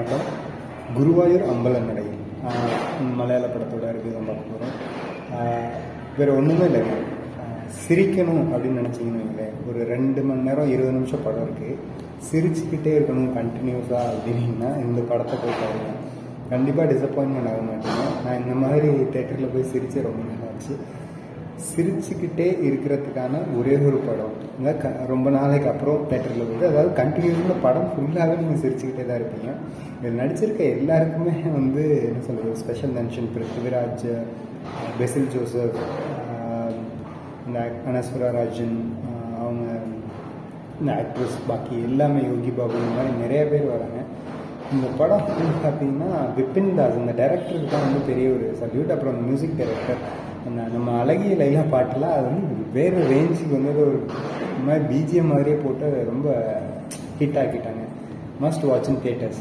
வணக்கம். குருவாயூர் அம்பல நடை மலையாள படத்தோட ரிவ்யூ தான் பார்க்க போகிறோம். வேறு ஒன்றுமே இல்லைங்க. சிரிக்கணும் அப்படின்னு நினச்சிங்கன்னு வைங்களேன், ஒரு 2 மணி நேரம் 20 நிமிஷம் படம் இருக்குது. சிரிச்சுக்கிட்டே இருக்கணும் கண்டினியூஸாக அப்படின்னா இந்த படத்தை போய் பாருங்க. கண்டிப்பாக டிசப்பாயின்மெண்ட் ஆக மாட்டீங்க. நான் இந்த மாதிரி தேட்டரில் போய் சிரித்து ரொம்ப நாள் ஆச்சு. சிரிச்சுக்கிட்டே இருக்கிறதுக்கான ஒரே ஒரு படம் ரொம்ப நாளைக்கு அப்புறம் தேட்டரில் போகுது. அதாவது கண்டினியூஸாக படம் ஃபுல்லாகவே நீங்கள் சிரிச்சுக்கிட்டே தான் இருப்பீங்க. இதில் நடிச்சிருக்க எல்லாருக்குமே என்ன சொல்கிறது, special mention. Prithviraj, Basil Joseph, இந்த அனஸ்வரா ராஜன், அவங்க இந்த ஆக்ட்ரஸ், பாக்கி எல்லாமே யோகி பாபு, இந்த மாதிரி நிறைய பேர் வராங்க. இந்த படம் பார்த்தீங்கன்னா விபின் தாஸ், இந்த டைரக்டருக்கு தான் பெரிய ஒரு சல்யூட். அப்புறம் மியூசிக் டைரக்டர் நம்ம அழகிய லைலா பாட்டெலாம் அது வேறு ரேஞ்சுக்கு ஒரு மாதிரி பிஜிஎம் மாதிரியே போட்டு ரொம்ப ஹிட் ஆக்கிட்டாங்க. Must watch in theatres.